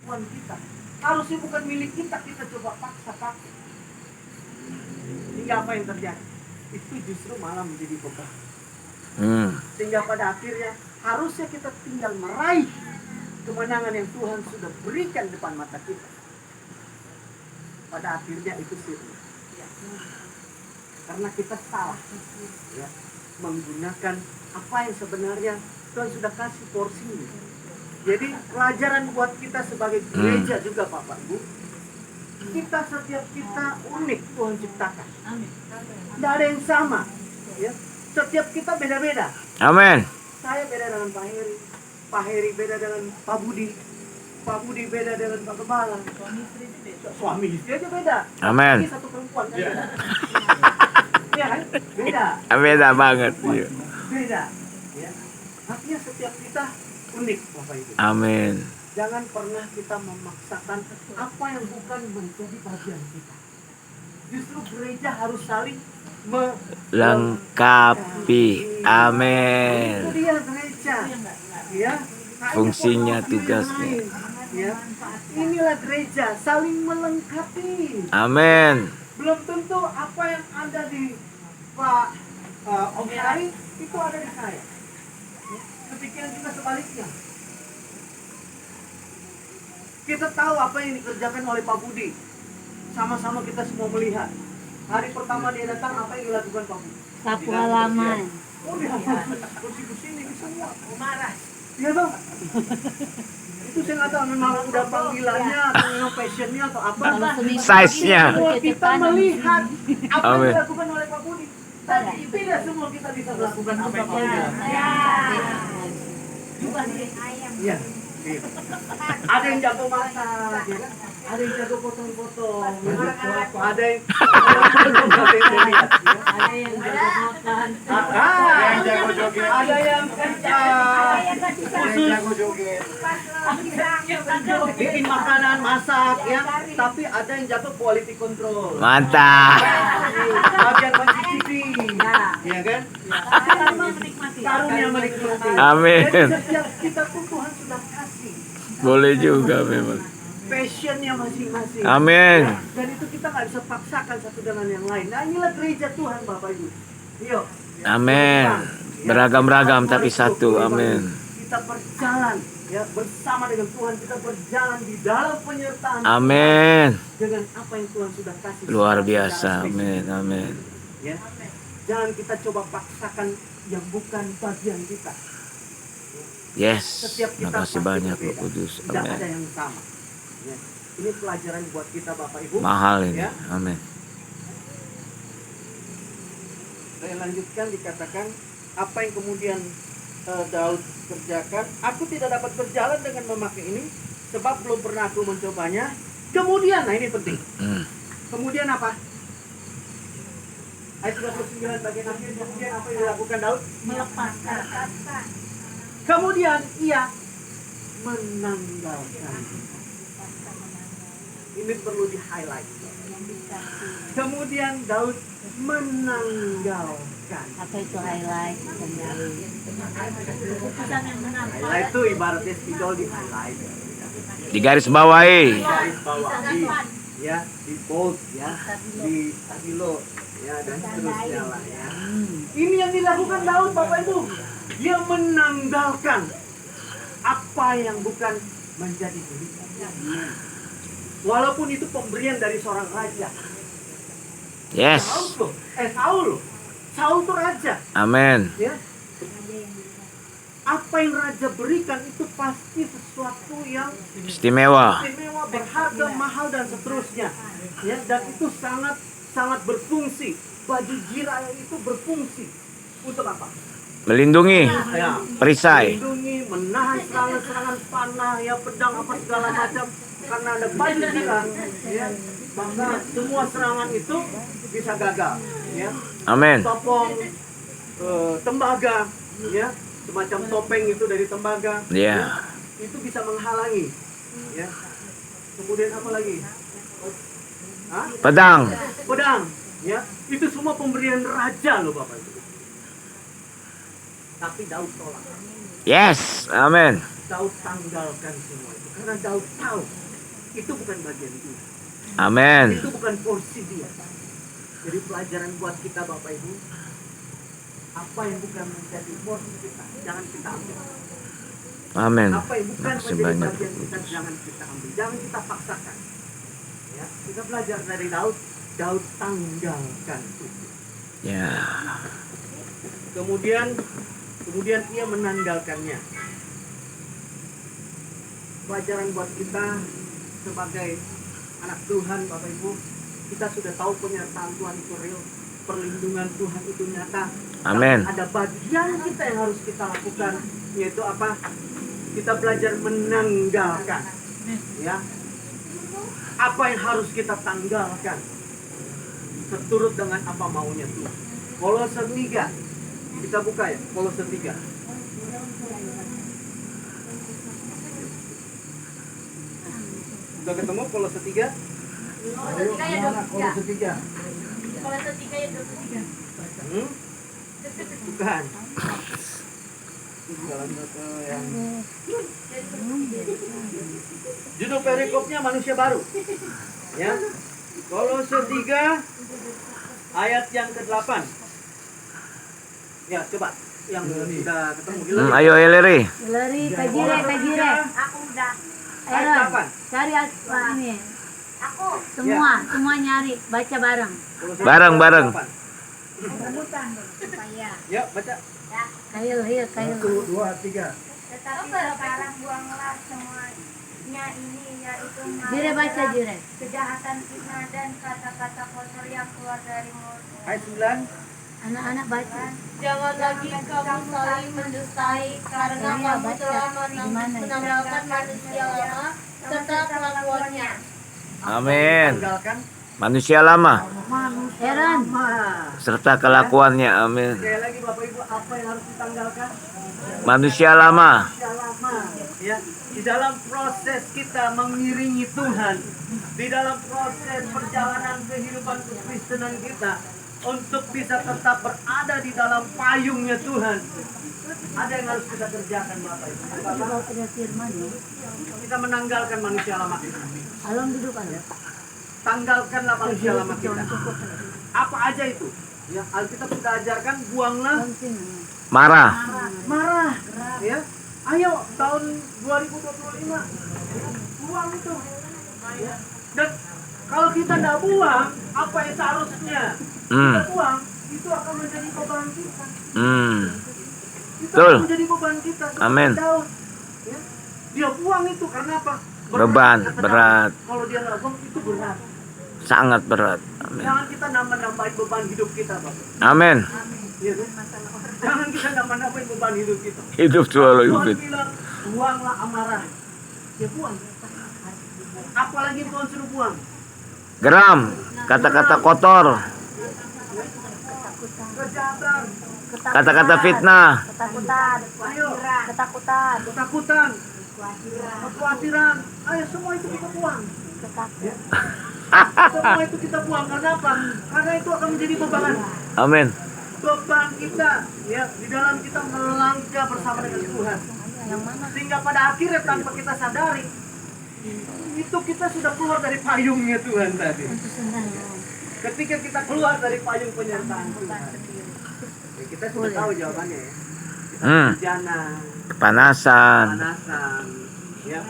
Tuhan kita. Harusnya bukan milik kita, kita coba paksa pakai. Hingga apa yang terjadi? Itu justru malah menjadi beban. Sehingga pada akhirnya harusnya kita tinggal meraih kemenangan yang Tuhan sudah berikan depan mata kita. Pada akhirnya itu sirna. Karena kita salah, ya, menggunakan apa yang sebenarnya Tuhan sudah kasih porsinya. Jadi pelajaran buat kita sebagai gereja juga Bapak Ibu. Setiap kita unik Tuhan ciptakan. Tidak ada yang sama. Ya. Setiap kita beda-beda. Amin. Saya beda dengan Pak Heri. Pak Heri beda dengan Pak Budi. Pak Budi beda dengan Pak Gembala. Suami istri aja beda. Amin. Ini satu perempuan kan beda. Iya kan? Beda. Beda banget. Iya. Beda. Ya. Artinya setiap kita unik Bapak Ibu. Amin. Jangan pernah kita memaksakan apa yang bukan menjadi bagian kita. Justru gereja harus saling melengkapi. Amin. Itu dia gereja. Ya. Fungsinya, tugasnya. Ya. Inilah gereja, saling melengkapi. Amin. Belum tentu apa yang ada di Pak Om Hari itu ada di saya. Demikian juga sebaliknya. Kita tahu apa yang dikerjakan oleh Pak Budi. Sama-sama kita semua melihat. Hari pertama dia datang, apa yang dilakukan Pak Budi? Sapu halaman. Oh, dia bersih-bersih ini semua. Marah. Iya bang. Itu saya nggak tahu memang udah panggilannya atau memang passionnya atau apa. Size-nya. Semua kita melihat apa yang Amin. dilakukan oleh Pak Budi. Tapi tidak semua kita bisa melakukan apa yang Pak Budi. Iya. Ada yang jago masak, ya kan? Ada yang jago potong-potong, ada yang Ada yang jago makan. yang jago joget, ada yang bikin makanan, masak, ya. Tapi ada yang jago quality control. Mantap. Bagian mencicipi, ya kan? Karunia menikmati. Amin. Jadi setiap kita pun Tuhan sudah kasih Boleh juga memang. passionnya masing-masing. Amin. Dan itu kita nggak bisa paksakan satu dengan yang lain. Nah inilah gereja Tuhan Bapak Ibu. Yuk. Amin. Beragam-ragam tapi satu. Amin. Kita berjalan ya bersama dengan Tuhan, kita berjalan di dalam penyertaan Amin. dengan apa yang Tuhan sudah kasih. Luar secara biasa. spesifik. Amin. Amin. Ya. Jangan kita coba paksakan yang bukan bagian kita. Yes. Setiap kita Makasih pasti banyak berbeda. Roh Kudus. Tidak ada Amin. yang sama. Ya. Ini pelajaran buat kita Bapak Ibu. Mahal ini. Ya. Amin. Saya lanjutkan dikatakan apa yang kemudian Daud kerjakan. Aku tidak dapat berjalan dengan memakai ini sebab belum pernah aku mencobanya. Kemudian, nah ini penting. Kemudian apa? Ayat 29 bagian akhir, kemudian apa yang dilakukan Daud? Melepaskan. Kemudian ia menanggalkan. Ini perlu di highlight. Kemudian Daud menanggalkan. Apa itu highlight? Keputusan yang benar. Highlight itu ibaratnya spidol di highlight. Di garis bawahi. Garis bawahi, ya, di bold, ya, di stabilo, ya, dan seterusnya lah, ya. Ini yang dilakukan Daud, Bapak Ibu. Dia menanggalkan apa yang bukan menjadi miliknya. Walaupun itu pemberian dari seorang raja. Yes. Saul. Saul itu raja, Amin. ya. Apa yang raja berikan itu pasti sesuatu yang Istimewa. istimewa, berharga, mahal dan seterusnya. Ya, dan itu sangat sangat berfungsi. Baju jiraya itu berfungsi untuk apa? Melindungi. Ya, Perisai. melindungi, menahan serangan-serangan panah, ya pedang apa segala macam. Karena ada baju jiraya, ya, maka semua serangan itu bisa gagal. Ya, Amin. topong, tembaga, ya, semacam topeng itu dari tembaga. Ya. Itu bisa menghalangi, ya. Kemudian apa lagi? Hah? Pedang. Pedang, ya. Itu semua pemberian raja loh Bapak Ibu. Tapi Daud tolak. Yes. Amin. Daud tanggalkan semua itu. Karena Daud tahu itu bukan bagian dia. Amin. Itu bukan porsi dia. Jadi pelajaran buat kita Bapak Ibu, apa yang bukan menjadi porsi kita, jangan kita ambil. Amin. Apa yang bukan Makasih menjadi banyak. bagian kita, jangan kita ambil. Jangan kita paksakan. Ya, kita belajar dari Daud. Daud tanggalkan itu. Ya. Kemudian ia menanggalkannya. Pelajaran buat kita sebagai anak Tuhan Bapak Ibu, kita sudah tahu penyertaan Tuhan itu real, perlindungan Tuhan itu nyata. Amin. Tapi ada bagian kita yang harus kita lakukan, yaitu apa? Kita belajar menanggalkan. Ya. Apa yang harus kita tanggalkan? Seturut dengan apa maunya Tuhan. Kolose 3. Kita buka ya, Kolose 3. Sudah ketemu Kolose 3? Kolose 3 ya 23. Kolose 3. Kolose 3 ya 23. Bukan. Judul perikopnya manusia baru. Ya. Kolose 3 ayat yang ke-8. Ya, coba yang sudah ketemu. Ayo Eleri. Lari, kajire. Aku udah. Ayat Eron, 8. cari ini. Aku. Semua nyari, baca bareng. Kolose Bareng. 8. Rebutan supaya. Ya, baca. Kail. 1, 2, 3. Tetapi sekarang buanglah semuanya ini, yaitu Jire baca jire. kejahatan, fitnah, dan kata-kata kotor yang keluar dari mulut. Ayat 9. Anak-anak baca. Jangan lagi kamu saling mendustai, karena Iya, kamu baca. telah Gimana? menanggalkan manusia lama serta kelakuannya. Amin. Tanggalkan Manusia lama Eron, serta kelakuannya. Amin. sekali lagi Bapak Ibu, apa yang harus ditanggalkan? Manusia lama. Manusia lama, ya. Di dalam proses kita mengiringi Tuhan, di dalam proses perjalanan kehidupan kekristenan kita, untuk bisa tetap berada di dalam payungnya Tuhan, ada yang harus kita kerjakan Bapak Ibu. juga punya firman ya. Kita menanggalkan manusia lama kita. Alam duduk aja. Tanggalkanlah manusia lama kita. Apa aja itu? Ya, Alkitab sudah ajarkan, buanglah Marah. marah. Ya. Ayo tahun 2025 buang itu. Ya. Dan kalau kita tidak buang apa yang seharusnya kita buang, itu akan menjadi beban kita. Itu Betul. akan menjadi beban kita. Seperti Amin. Daud. Ya. Dia buang itu karena apa? Beban, kata Daud. berat. Kalau dia nggak buang itu berat. Sangat berat. Amin. Jangan kita nambah-nambahin beban hidup kita, Bapak. Amin. Iya kan? Jangan kita nambah-nambahin beban hidup kita. Hidup selalu Tuhan hidup. bilang, buanglah amarah. Ya buang. Apalagi Tuhan suruh buang. Geram. Kata-kata kotor. Kejahatan, Kata-kata fitnah. Ketakutan. ayo, Ketakutan. ketakutan, kekhawatiran. Ayo semua itu kita buang. Ya. Semua itu kita buang. Karena apa? Karena itu akan menjadi beban. Amin. Beban kita, ya, di dalam kita melangkah bersama dengan Tuhan. Sehingga pada akhirnya tanpa kita sadari, itu kita sudah keluar dari payungnya Tuhan tadi. Ketika kita keluar dari payung penyertaan Tuhan, ya, kita sudah tahu jawabannya ya. Kita hujanan, Kepanasan. panasan, ya.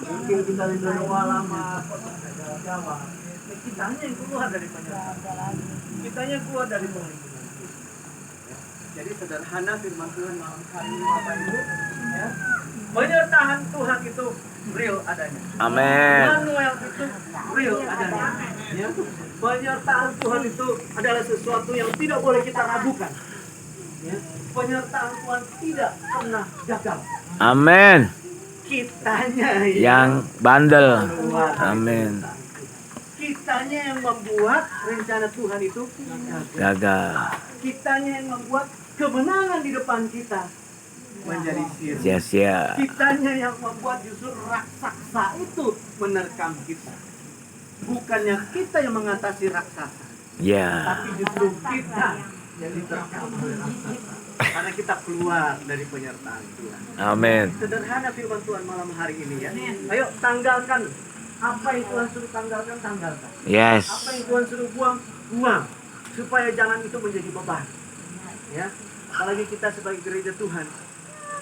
Mungkin kita lihat lama, jawab. Kitanya yang keluar dari penyertaan. Kitanya yang keluar dari perlindungan. Jadi sederhana firman Tuhan malam hari ini Bapak Ibu, ya. Penyertaan Tuhan itu real adanya. Amin. Manuel itu real adanya. Ya. Penyertaan Tuhan itu adalah sesuatu yang tidak boleh kita ragukan. Ya. Penyertaan Tuhan tidak pernah gagal. Amin. Kitanya Yang bandel. keluar. Amin. Kitanya yang membuat rencana Tuhan itu gagal. Gagal. Kitanya yang membuat kemenangan di depan kita menjadi sia-sia. Sia-sia. Kitanya yang membuat justru raksasa itu menerkam kita. Bukannya kita yang mengatasi raksasa, Ya. tapi justru kita yang diterkam oleh raksasa. Karena kita keluar dari penyertaan Tuhan. Amin. Sederhana firman Tuhan malam hari ini ya. Ayo tanggalkan. Apa yang Tuhan suruh tanggalkan, tanggalkan. Yes. Apa yang Tuhan suruh buang, buang. Supaya jangan itu menjadi beban. Ya. Apalagi kita sebagai gereja Tuhan.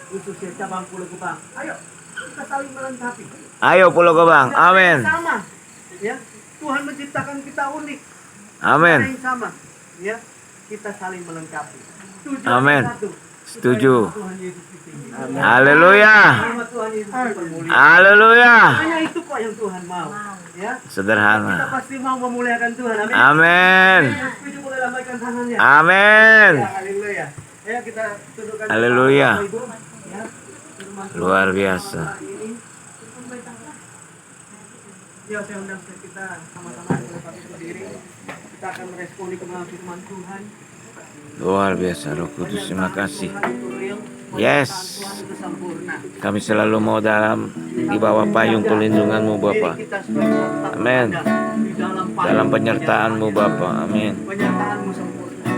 Khususnya cabang Pulau Gebang. Ayo kita saling melengkapi. Ayo Pulau Gebang. Kita Amin. sama. Ya. Tuhan menciptakan kita unik. Amin. Kita yang sama. Ya. Kita saling melengkapi. Tujuan Amin. satu, Setuju. supaya Tuhan Yesus ditinggi. Haleluya. Nama Tuhan Yesus dipermuliakan. Haleluya. Hanya itu kok yang Tuhan mau. Ya. Kita Sederhana. pasti mau memuliakan Tuhan. Amin. Amin. Yang setuju boleh lambaikan tangannya. Amin. Ya, haleluya. Ya, kita tundukkan Haleluya. Bapak, Ibu. Ya, firman Tuhan Luar biasa. hari ini. Ya, saya undang kita sama-sama boleh berdiri. Kita akan meresponi kebenaran firman Tuhan. Luar biasa Roh Kudus. Terima kasih. Tuhan itu real. Yes. Tuhan itu sempurna. Kami selalu mau di bawah payung perlindungan-Mu Bapa. Diri kita supaya tetap Amin. ada di dalam payung Dalam penyertaan-Mu Bapa. Amin. Penyertaan-Mu sempurna.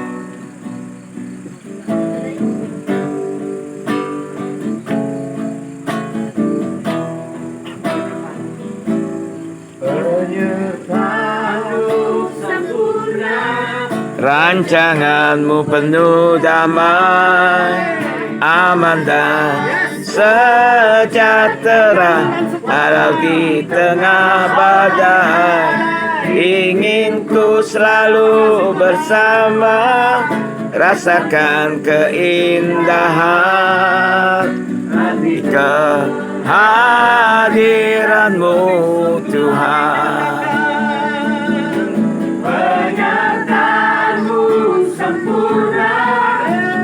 Rancangan-Mu penuh damai, aman dan sejahtera, walau di tengah badai. Ingin ku selalu bersama, rasakan keindahan di kehadiran-Mu Tuhan.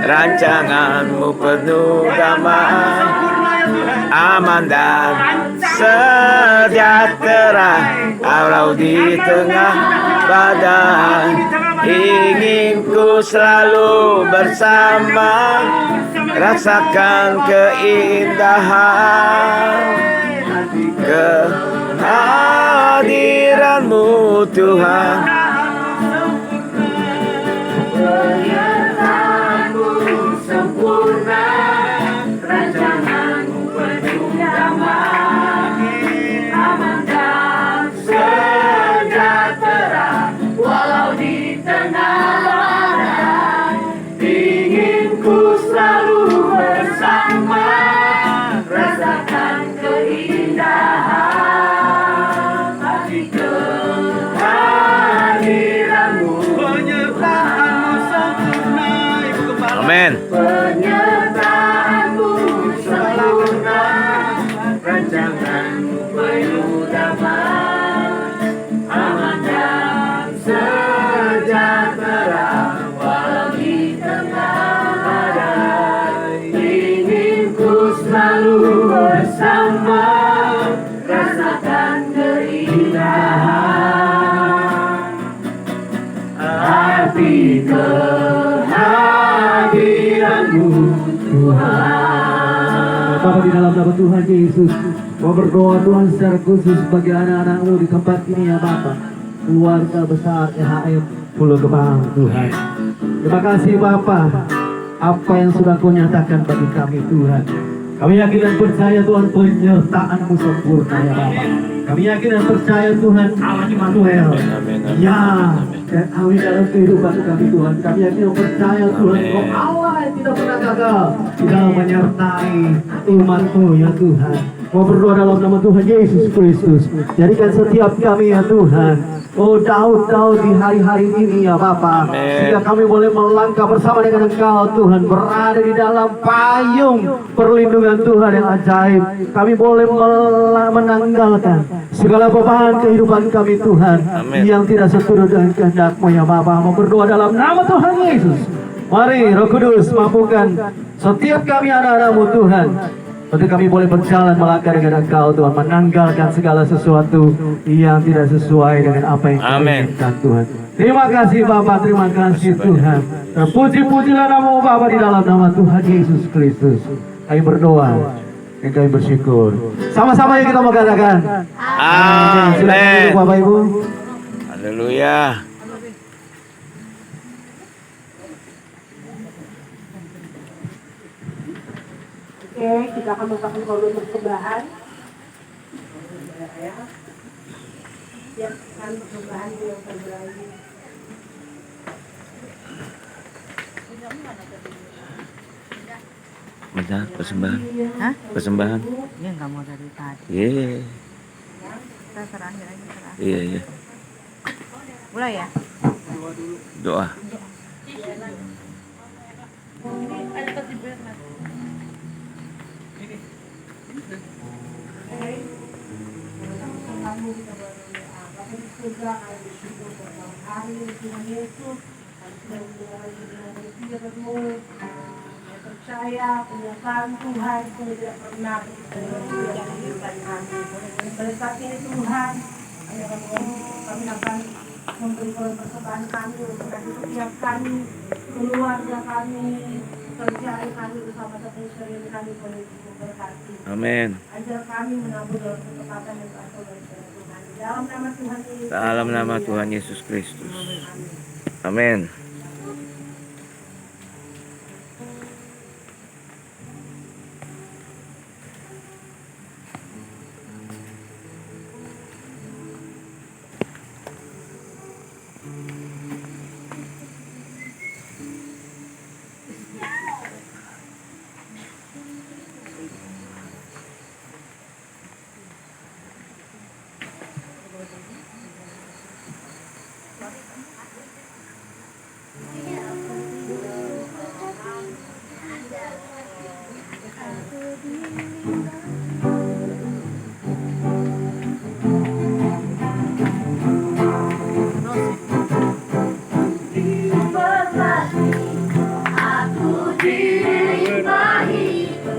Rancangan-Mu penuh damai, aman dan sejahtera, walau di tengah badai. Ingin ku selalu bersama, rasakan keindahan kehadiran-Mu Tuhan. Amin. Penyertaan-Mu sempurna, rancangan-Mu penuh damai, aman dan sejahtera, walau di tengah badai. Ingin ku selalu bersama, rasakan keindahan arti kehadiran-Mu Tuhan. Bapa di dalam nama Tuhan Yesus, mau berdoa Tuhan secara khusus bagi anak-anak-Mu di tempat ini ya Bapa, keluarga besar EHM Pulau Gebang Tuhan. Terima kasih Bapa, apa yang sudah Kau nyatakan bagi kami Tuhan. Kami yakin dan percaya Tuhan penyertaan-Mu sempurna ya Bapa. Kami yakin dan percaya Tuhan Allah Immanuel. Ya, dan kami dalam kehidupan kami Tuhan. Kami yakin dan percaya Tuhan Kau Allah yang tidak pernah gagal di dalam menyertai umat-Mu ya Tuhan. Mau berdoa dalam nama Tuhan Yesus Kristus. Jadikan setiap kami ya Tuhan, oh Daud di hari-hari ini ya Bapa, sehingga kami boleh melangkah bersama dengan Engkau Tuhan, berada di dalam payung perlindungan Tuhan yang ajaib. Kami boleh menanggalkan segala beban kehidupan kami Tuhan. Amin. Yang tidak seturut dengan kehendak-Mu ya Bapa. Mau berdoa dalam nama Tuhan Yesus. Mari Roh Kudus mampukan setiap kami anak-anak-Mu Tuhan, untuk kami boleh berjalan melangkah dengan Engkau Tuhan, menanggalkan segala sesuatu yang tidak sesuai dengan apa yang Kau Amin. inginkan Tuhan. Terima kasih Bapa, terima kasih Tuhan. Dan puji-pujilah nama-Mu Bapa di dalam nama Tuhan Yesus Kristus. Kami berdoa dan kami bersyukur. Sama-sama yang kita mau katakan. Silakan Amin. duduk Bapak Ibu. Haleluya. Oke, kita akan melakukan kolom persembahan. Siapkan persembahan yang terbaik. Mana persembahan? Hah? Persembahan. Dia nggak mau dari tadi. Iya. Kita terakhir aja terakhir. Iya, iya. Mulai ya. Doa. Kamu kita berdoa. Bapak di surga, kami bersyukur pada hari ini Tuhan Yesus. Kami sudah mendengar dengan dia bermula. Saya percaya penyertaan Tuhan itu tidak pernah tidak kehidupan kami. Pada saat ini Tuhan, kami akan memberi persembahan kami untuk setiap kami, keluarga kami, kerjaan kami bersama teman-teman kami boleh diberkati. Amin. Ajar kami menabur dalam ketepatan yang berasal dari Tuhan. Di dalam nama Tuhan Yesus. Dalam nama Tuhan Yesus Kristus. Amin.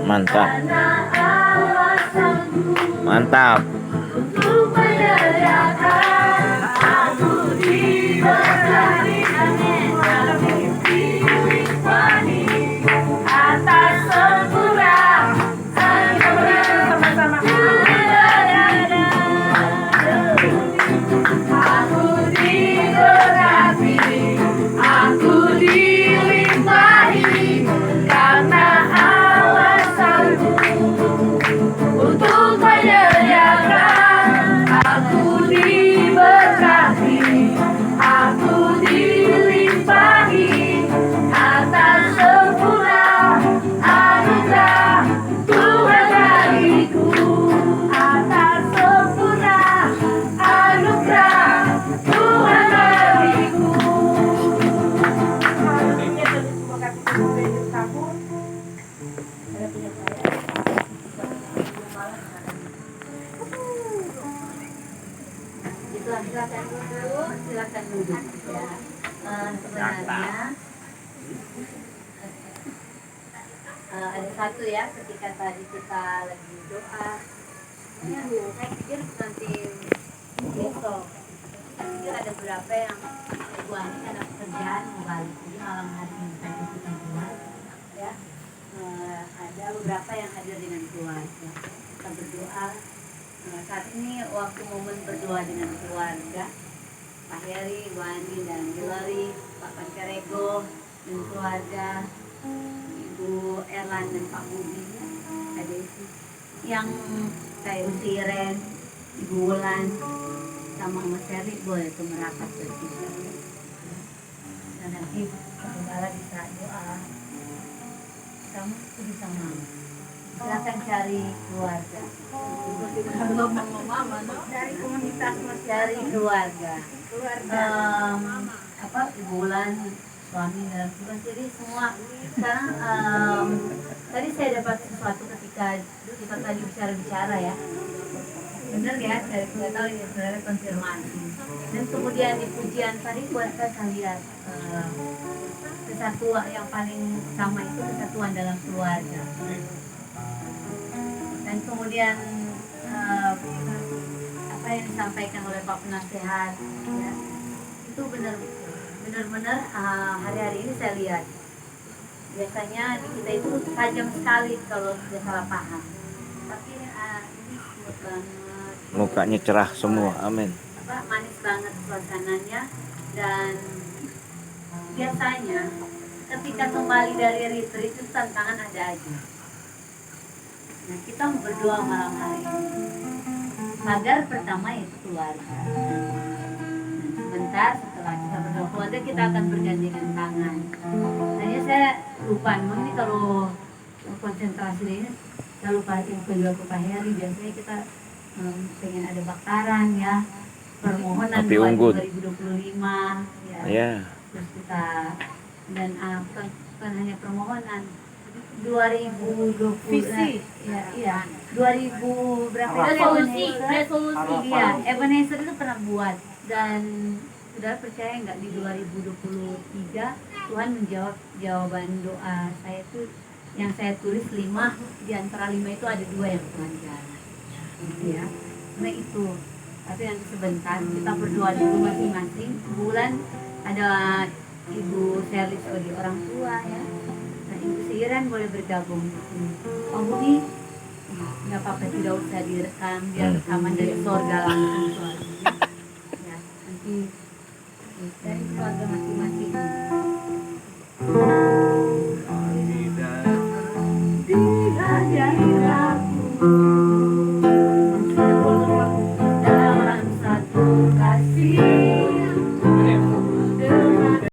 Mantap. Mantap. Silakan duduk ya. Sebenarnya ada satu ya, ketika tadi kita lagi doa, saya pikir nanti besok, saya pikir ada beberapa yang buat ini ada pekerjaan mau balik, jadi malam hari ini saya kita keluar ya. Ada beberapa yang hadir dengan keluarga, kita berdoa. Saat ini waktu momen berdoa dengan keluarga, Pak Heri, Bu Ani, dan Hillary, Pak Pancarego, dan keluarga, Ibu Erlan dan Pak Budi, ada isi yang kayak Usiren, Ibu Wulan, sama Mas Heri boleh tuh merapat berpisah. Dan nanti Gembala bisa doa, kamu tuh bisa mau. Silakan cari keluarga. Dari komunitas Mas, cari keluarga. Ibu Wulan, suami dalam tugas, jadi semua sekarang tadi saya dapat sesuatu ketika kita tadi bicara ya, benar ya, saya tidak tahu ini sebenarnya konfirmasi. Dan kemudian di pujian tadi buat saya lihat kesatuan yang paling utama itu kesatuan dalam keluarga. Dan kemudian apa yang disampaikan oleh Pak Penasehat ya, itu benar-benar hari-hari ini saya lihat biasanya di kita itu tajam sekali kalau sudah salah paham, tapi ini smooth banget, Mukanya cerah semua. Amin. manis banget suasananya. Dan biasanya ketika kembali dari retreat itu tantangan ada aja. Nah, kita mau berdoa malam hari ini. Pagar pertama itu keluarga. Sebentar setelah kita berdoa keluarga, kita akan bergandengan tangan. Hanya saya lupa, memang ini kalau konsentrasi ini saya lupa info juga ke Pak Heri. Biasanya kita pengen ada bakaran ya, permohonan Api buat unggun. 2025 ya. Ya. Terus kita dan bukan hanya permohonan 2020 Visi. ya iya 2000 berapa Resolusi, Ebenezer? resolusi. Iya, Ebenezer itu pernah buat dan saudara percaya nggak di 2023 Tuhan menjawab jawaban doa saya itu yang saya tulis 5, di antara 5 itu ada 2 yang Tuhan jawab. Ya, nah itu. Tapi nanti sebentar kita berdoa dulu masing-masing. Bulan ada Ibu Serlis sebagai orang tua ya. Nah, Ibu Siiran boleh bergabung di sini. Om Budi, nggak apa-apa, tidak usah direkam, biar rekaman dari sorga langsung suaranya. Ya, nanti dari keluarga masing-masing.